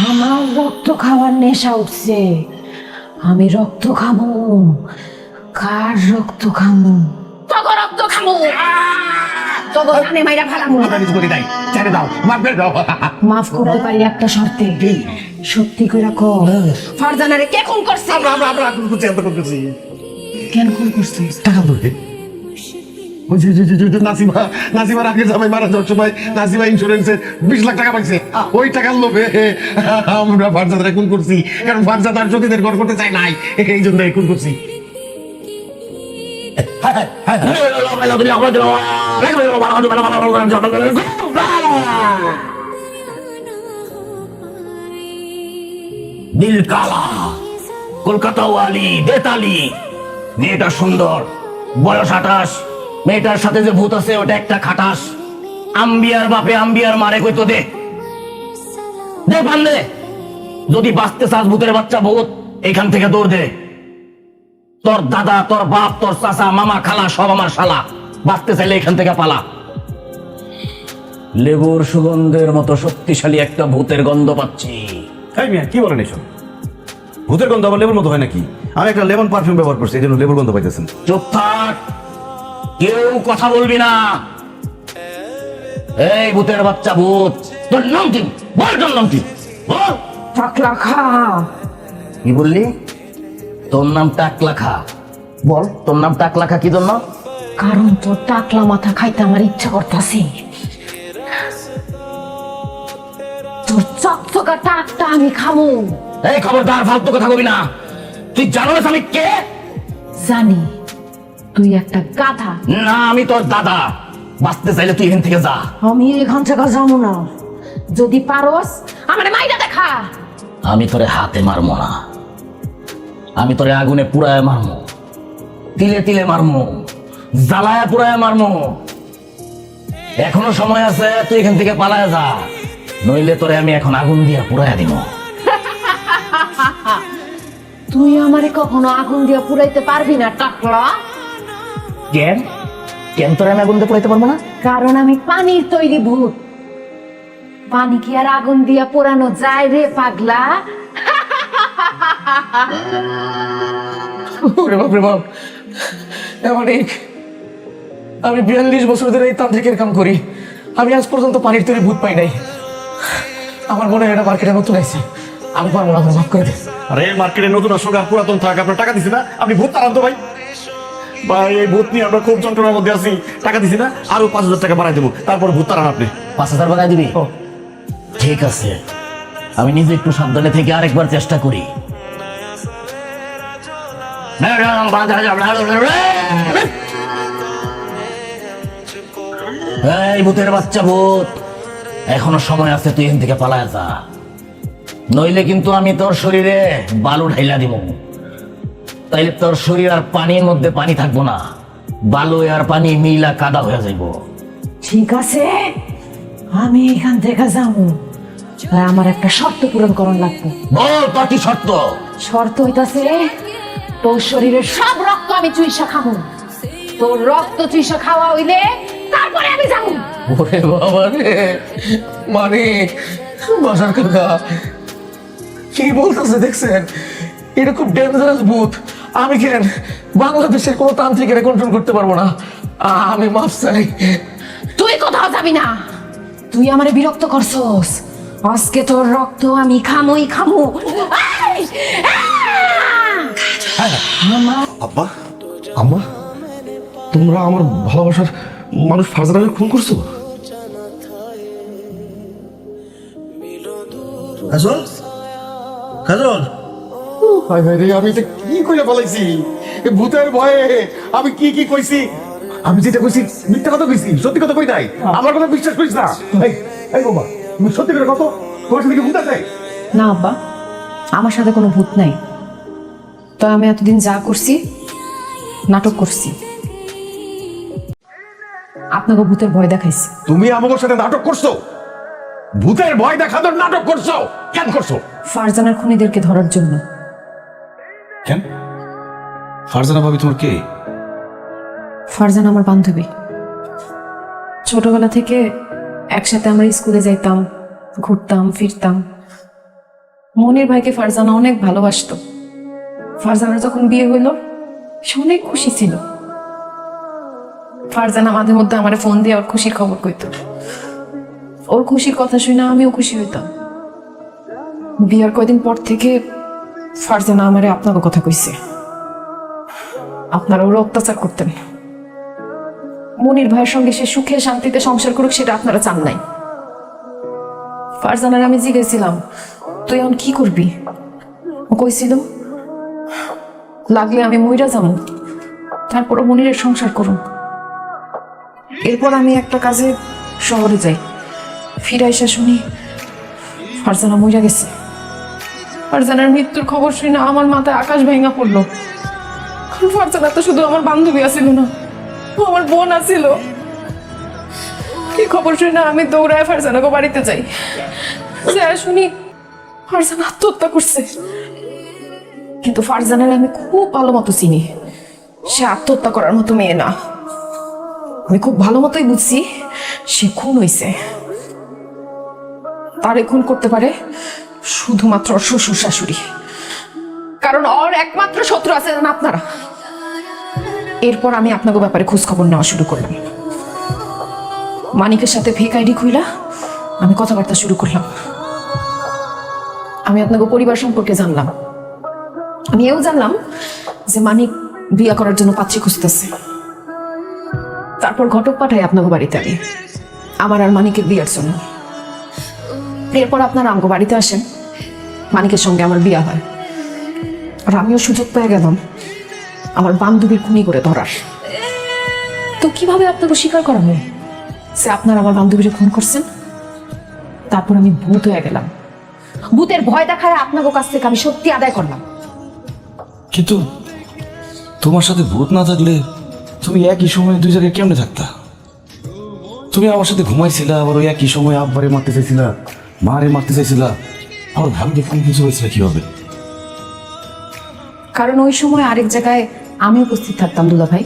আমার রক্ত খাওয়ার নেশা উঠছে। আমি রক্ত খাবো। কার রক্ত খাবো? তগর রক্ত খাবো। তগর কানে মাইরা ফালামু। কিছু করি নাই, ছেড়ে দাও, মাফ করে দাও। মাফ করতে পারি একটা শর্তে। সত্যি কইরা কও, ফারজানারে কে খুন করছে? আমরা খুন করছি, আমরা খুন করছি। কেন খুন করছিস? টাকা ধরে ওই যে নাসিমার আগে জামাই মারা যাওয়ার সময় নাসিমা ইন্স্যুরেন্সে 20 লাখ টাকা পাইছে। ওই টাকার লোভে আমরা ফারজাদারে খুন করছি, কারণ ফারজাদার জ্যোতিদের ঘর করতে চাই নাই, এই জন্য খুন করছি। দিল কালা, কলকাতা ওয়ালি, বেতালি। মেয়েটা সুন্দর, বয়স 28। মেয়েটার সাথে যে ভূত আছে ওটা একটা খাটাস। আম্বিয়ার বাপে আম্বিয়ার মারে কইতো দে দে পান্ডে। যদি বাঁচতে চাস ভূতের বাচ্চা ভূত, এখান থেকে দৌড় দে। তোর দাদা, তোর বাপ, তোর চাচা, মামা, খালা সব আমার শালা। বাঁচতে চাইলে এখান থেকে পালা। লেবুর সুগন্ধের মতো শক্তিশালী একটা ভূতের গন্ধ পাচ্ছি। এই মিয়া কি বলেন এসব? ভূতের গন্ধ আবার লেবুর মতো হয় নাকি? আমি একটা লেমন পারফিউম ব্যবহার করছি, এই জন্য লেবুর গন্ধ পাইতেছেন। চুপ থাক, কেউ কথা বলবি না। এই ভূতের বাচ্চা ভূত, তোর নাম কি? বল তোর নাম কি? বল। টাকলা খা। কি বললি? তোর নাম টাকলা খা? বল তোর নাম টাকলা খা কি জন্য? কারণ তোর টাকলা মাথা খাইতে আমার ইচ্ছা করতেছে। তোর চকচকা টাকটা আমি খামু। এই খবরদার ফালতু কথা কবি না। তুই জানোস আমি কে? জানি, তুই একটা গাধা। না, আমি তোর দাদা। বাঁচতে চাইলে তুই এখান থেকে যা। আমি এখান থেকে যাবো না। যদি পারোস আমার মাইরা দেখা। আমি তোরে হাতে মারমো না, আমি তোরে আগুনে পুড়ায় মারমো, তিলে তিলে মারমো, জ্বালায় পুড়ায় মারমো। এখনো সময় আছে, তুই এখান থেকে পালায় যা, নইলে তোরে আমি এখন আগুন দিয়া পুড়ায় দিব। তুই আমারে কখনো আগুন দিয়া পুরাইতে পারবি না টাকলা। কেন? কেন তোরে আমি আগুন দিয়ে পুড়াইতে পারবো না? কারণ আমি পানির তৈরি ভূত। পানি কি আর আগুন দিয়া পোড়ানো যায় রে পাগলা? ওরে বাপ রে বাপ, অনেক। আমি 42 বছর ধরে এই তান্ত্রিকের কাম করি, আমি আজ পর্যন্ত পানির তৈরি ভূত পাই নাই। আমার মনে হয় এটা মার্কেটে নতুন আইছে, আমি পারবো না, মাফ করে দে। আরে মার্কেটে নতুন আসুক আর পুরাতন থাক, আপনার টাকা দিছি না, আপনি ভূত তাড়ান তো ভাই। ভাই এই ভূত নিয়ে আমরা খুব যন্ত্রণার মধ্যে আছি, টাকা দিছি না, আরো 5000 টাকা বাড়াই দেবো, তারপর ভূত তাড়ান আপনি। 5000 বানাই দিবি? ঠিক আছে, আমি নিজে একটু সাবধানে থেকে আরেকবার চেষ্টা করি। এই ভূতের বাচ্চা ভূত, এখনো সময় আছে, তুই এখান থেকে পালায় যা, নইলে কিন্তু আমি তোর শরীরে বালু ঢাইলা দিব। তাইলে তোর শরীর আর পানির মধ্যে পানি থাকবো না, বালু আর পানি মিলা কাদা হয়ে যাইব। ঠিক আছে, আমি এখান থেকে যাবো। আর আমার একটা শর্ত পূরণ করণ লাগবে। বল তোর কি শর্ত? শর্ত হইতাছে তোর শরীরের সব রক্ত আমি চুইসা খাবো। তোর রক্ত চুইসা খাওয়া হইলে তারপরে আমি যাবো। ওরে বাবা রে, মানে বাসার কাকা কি বলতেছে দেখছেন? এটা খুব ডেঞ্জারাস ভূত। আমি কেন বাংলাদেশের কোনো তান্ত্রিকের কন্ট্রোল করতে পারবো না। আমি মাফ চাই। তুই কোথাও যাবি না। তুই আমারে বিরক্ত করছস। আজকে তোর রক্ত আমি খামুই খামু। এই! আব্বা, আম্মা, তোমরা আমার ভালোবাসার মানুষ ফারজানাকে খুন করছো? কাজল, কাজল, হায় হায় রে, আমি এটা কি করে বলাইছি? এই ভূতের ভয়ে আমি কি কি কইছি? আমি যেটা কইছি মিথ্যা কথা কইছি, সত্যি কথা কই নাই। আমার কথা বিশ্বাস করিস না। এই এই বাবা, তুমি সত্যি করে কত তোমার সাথে কি ভূত আছে? না আব্বা, আমার সাথে কোনো ভূত নাই। তো আমি এতদিন যা করছি, নাটক করছি। আপনাকে ভূতের ভয় দেখাইছি। তুমি আমার সাথে নাটক করছো? ভূতের ভয় দেখানোর নাটক করছো? কেন করছো? ফারজানার খুনিদেরকে ধরার জন্য। কেন? ফারজানা ভাবি তোমার কে? ফারজানা আমার বান্ধবী। ছোটবেলা থেকে একসাথে আমরা স্কুলে যাইতাম, ঘুরতাম ফিরতাম। মনির ভাইকে ফারজানা অনেক ভালোবাসতো। ফারজানার যখন বিয়ে হইল সে অনেক খুশি ছিল। ফারজানা মাঝে মধ্যে আমার ফোন দিয়ে ওর খুশির খবর কইতো। ওর খুশির কথা শুনে আমিও খুশি হইতাম। বিয়ার কয়দিন পর থেকে ফারজানা আমারে আপনার কথা কইছে। আপনারা ওরা অত্যাচার করতেন। মনির ভাইয়ের সঙ্গে সে সুখে শান্তিতে সংসার করুক, সেটা আপনারা চান নাই। ফারজানার আমি জিজ্ঞেছিলাম, তুই এখন কি করবি? ও কইছিল, লাগলে আমি মইরা যাবো, তারপরও মনিরের সংসার করুন। এরপর আমি একটা কাজে শহরে যাই, ফিরে এসে শুনি ফারজানা মইরা গেছে। ফারজানার মৃত্যুর খবর শুনে আমার মাথায় আকাশ ভেঙা পড়লো। কারণ ফারজানা তো শুধু আমার বান্ধবী আছিল না, ও আমার বোন আছিল। এই খবর শুনে আমি দৌড়ায় ফারজানাকে বাড়িতে যাই, যা শুনি ফারজানা আত্মহত্যা করছে। কিন্তু ফারজানার আমি খুব ভালো মতো চিনি, সে আত্মহত্যা করার মতো মেয়ে না। আমি খুব ভালো মতোই বুঝছি সে খুন হয়েছে। তারে খুন করতে পারে শুধুমাত্র ওর শ্বশুর শাশুড়ি, কারণ ওর একমাত্র শত্রু আছে আপনারা। এরপর আমি আপনাকে ব্যাপারে খোঁজ খবর নেওয়া শুরু করলাম। মানিকের সাথে ফেক আইডি খুইলা আমি কথাবার্তা শুরু করলাম। আমি আপনাকে পরিবার সম্পর্কে জানলাম। আমি এও জানলাম যে মানিক বিয়ে করার জন্য পাত্রী খুঁজতেছে। তারপর ঘটক পাঠাই আপনাকে বাড়িতে আমি, আমার আর মানিকের বিয়ের জন্য। এরপর আপনারা আমাকে বাড়িতে আসেন, মানিকের সঙ্গে আমার বিয়ে হয়। আর আমিও সুযোগ পেয়ে গেলাম আমার বান্ধবীর খুনি করে ধরার। তো কিভাবে আপনাকে স্বীকার করা হয় যে আপনারা আমার বান্ধবীর খুন করছেন? তারপর আমি ভূত হয়ে গেলাম। ভূতের ভয় দেখায় আপনাকে কাছ থেকে আমি সত্যি আদায় করলাম। কিন্তু তোমার সাথে ভূত না থাকলে তুমি একই সময়ে দুই জায়গায় কেমনে থাকতা? তুমি আমার সাথে ঘুমাইছিলা, আবার ওই একই সময় আব্বারে মারতে চাইছিলা, মারে মারতে চাইছিলা, আমার ভালো দেখে কিছু হয়েছিল কিভাবে? কারণ ওই সময় আরেক জায়গায় আমি উপস্থিত থাকতাম দুলা ভাই।